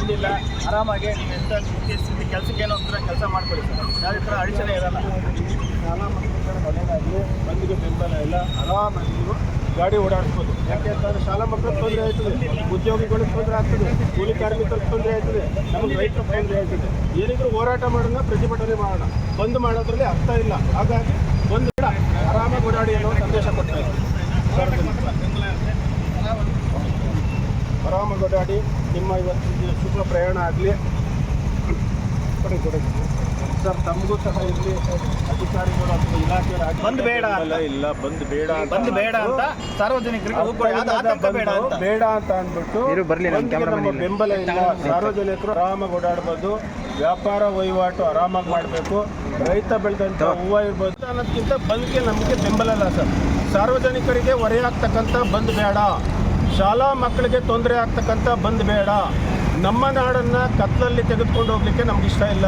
ಬಂದಿಲ್ಲ, ಆರಾಮಾಗಿ ನೀವು ಎಂತ ಮುಖ್ಯಸ್ಥಿತಿ ಕೆಲಸಕ್ಕೆ ಏನೋ ಒಂಥರ ಕೆಲಸ ಮಾಡ್ಕೊಳ್ಳಿ ಸರ್. ಯಾವುದೇ ಥರ ಅಡಚಣೆ ಇರಲ್ಲ. ಶಾಲಾ ಮಕ್ಕಳ ಒಳ್ಳೆಯದಾಗಲಿ, ಬಂದಿಗೆ ಬೆಂಬಲ ಇಲ್ಲ, ಆರಾಮಾಗಿ ನೀವು ಗಾಡಿ ಓಡಾಡಿಸ್ಬೋದು. ಯಾಕೆ ಅಂತಂದರೆ ಶಾಲಾ ಮಕ್ಕಳಿಗೆ ತೊಂದರೆ ಆಯ್ತದೆ, ಉದ್ಯೋಗಿಗಳಿಗೆ ತೊಂದರೆ ಆಗ್ತದೆ, ಕೂಲಿ ಕಾರ್ಮಿಕರಿಗೆ ತೊಂದರೆ ಆಯ್ತದೆ, ನಮಗೆ ರೈತರಿಗೆ ತೊಂದರೆ ಆಯ್ತದೆ. ಏನಿದ್ರು ಹೋರಾಟ ಮಾಡೋಣ, ಪ್ರತಿಭಟನೆ ಮಾಡೋಣ, ಬಂದ್ ಮಾಡೋದ್ರಲ್ಲಿ ಅರ್ಥ ಇಲ್ಲ. ಹಾಗಾಗಿ ಒಂದು ಬೇಡ, ಆರಾಮಾಗಿ ಓಡಾಡಿ ಅನ್ನೋ ಸಂದೇಶ ಕೊಡ್ತಾ ಇದ್ದೀವಿ. ಆರಾಮಾಗಿ ಓಡಾಡಿ, ನಿಮ್ಮ ಇವತ್ತು ಶುಭ ಪ್ರಯಾಣ ಆಗಲಿ. ಕೊಡಿ ಸರ್, ತಮಗೂ ಸಹ ಇರಲಿ, ಅಧಿಕಾರಿಗಳು ಅಥವಾ ಇಲಾಖೆಯವರು ಬಂದ್ ಬೇಡ ಇಲ್ಲ, ಬಂದ್ ಬೇಡ ಅಂತ ಸಾರ್ವಜನಿಕರಿಗೆ ಬೇಡ ಅಂತ ಅಂದ್ಬಿಟ್ಟು ನಮ್ಮ ಬೆಂಬಲ ಇಲ್ಲ. ಸಾರ್ವಜನಿಕರು ಆರಾಮಾಗಿ ಓಡಾಡ್ಬೋದು, ವ್ಯಾಪಾರ ವಹಿವಾಟು ಆರಾಮಾಗಿ ಮಾಡಬೇಕು. ರೈತ ಬೆಳೆದಂಥ ಹೂವು ಇರ್ಬೋದು ಅನ್ನೋದಕ್ಕಿಂತ ಬಂದ್ಗೆ ನಮಗೆ ಬೆಂಬಲ ಇಲ್ಲ ಸರ್. ಸಾರ್ವಜನಿಕರಿಗೆ ಹೊರೆಯಾಗ್ತಕ್ಕಂಥ ಬಂದ್ ಬೇಡ, ಶಾಲಾ ಮಕ್ಕಳಿಗೆ ತೊಂದರೆ ಆಗ್ತಕ್ಕಂಥ ಬಂದ್ ಬೇಡ. ನಮ್ಮ ನಾಡನ್ನು ಕತ್ತಲಲ್ಲಿ ತೆಗೆದುಕೊಂಡು ಹೋಗ್ಲಿಕ್ಕೆ ನಮ್ಗೆ ಇಷ್ಟ ಇಲ್ಲ.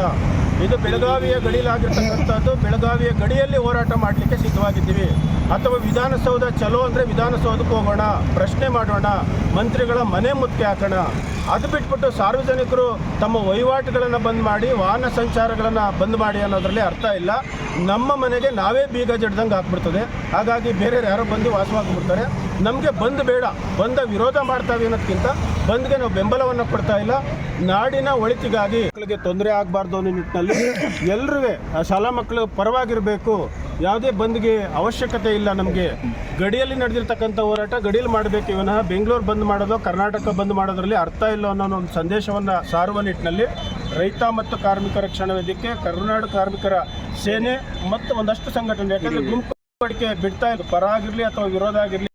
ಇದು ಬೆಳಗಾವಿಯ ಗಡಿಲಾಗಿರ್ತಕ್ಕಂಥದ್ದು. ಬೆಳಗಾವಿಯ ಗಡಿಯಲ್ಲಿ ಹೋರಾಟ ಮಾಡಲಿಕ್ಕೆ ಸಿದ್ಧವಾಗಿದ್ದೀವಿ. ಅಥವಾ ವಿಧಾನಸೌಧ ಚಲೋ ಅಂದರೆ ವಿಧಾನಸೌಧಕ್ಕೆ ಹೋಗೋಣ, ಪ್ರಶ್ನೆ ಮಾಡೋಣ, ಮಂತ್ರಿಗಳ ಮನೆ ಮುತ್ತಿಗೆ ಹಾಕೋಣ. ಅದು ಬಿಟ್ಬಿಟ್ಟು ಸಾರ್ವಜನಿಕರು ತಮ್ಮ ವಹಿವಾಟುಗಳನ್ನು ಬಂದ್ ಮಾಡಿ, ವಾಹನ ಸಂಚಾರಗಳನ್ನು ಬಂದ್ ಮಾಡಿ ಅನ್ನೋದರಲ್ಲಿ ಅರ್ಥ ಇಲ್ಲ. ನಮ್ಮ ಮನೆಗೆ ನಾವೇ ಬೀಗ ಜಡ್ದಂಗೆ ಹಾಕ್ಬಿಡ್ತದೆ. ಹಾಗಾಗಿ ಬೇರೆ ಯಾರೋ ಬಂದು ವಾಸವಾಗಿಬಿಡ್ತಾರೆ. ನಮಗೆ ಬಂದ್ ಬೇಡ, ಬಂದ ವಿರೋಧ ಮಾಡ್ತಾವೆ ಅನ್ನೋದಕ್ಕಿಂತ ಬಂದ್ಗೆ ನಾವು ಬೆಂಬಲವನ್ನು ಕೊಡ್ತಾ ಇಲ್ಲ. ನಾಡಿನ ಒಳಿತಿಗಾಗಿ ಮಕ್ಕಳಿಗೆ ತೊಂದರೆ ಆಗಬಾರ್ದು ಅನ್ನೋ ನಿಟ್ಟಿನಲ್ಲಿ ಎಲ್ಲರೂ ಶಾಲಾ ಮಕ್ಕಳು ಪರವಾಗಿರಬೇಕು. ಯಾವುದೇ ಬಂದ್ಗೆ ಅವಶ್ಯಕತೆ ಇಲ್ಲ. ನಮಗೆ ಗಡಿಯಲ್ಲಿ ನಡೆದಿರ್ತಕ್ಕಂಥ ಹೋರಾಟ ಗಡಿಯಲ್ಲಿ ಮಾಡಬೇಕು. ಇವನ ಬೆಂಗಳೂರು ಬಂದ್ ಮಾಡೋದು, ಕರ್ನಾಟಕ ಬಂದ್ ಮಾಡೋದ್ರಲ್ಲಿ ಅರ್ಥ ಇಲ್ಲ ಅನ್ನೋ ಒಂದು ಸಂದೇಶವನ್ನು ಸಾರುವ ನಿಟ್ಟಿನಲ್ಲಿ ರೈತ ಮತ್ತು ಕಾರ್ಮಿಕ ರಕ್ಷಣಾ ವೇದಿಕೆ, ಕರ್ನಾಟಕ ಕಾರ್ಮಿಕರ ಸೇನೆ ಮತ್ತು ಒಂದಷ್ಟು ಸಂಘಟನೆ, ಯಾಕಂದರೆ ಗುಂಪು ಬಿಡ್ತಾ ಇದ್ದು ಪರ ಆಗಿರಲಿ ಅಥವಾ ವಿರೋಧ ಆಗಿರಲಿ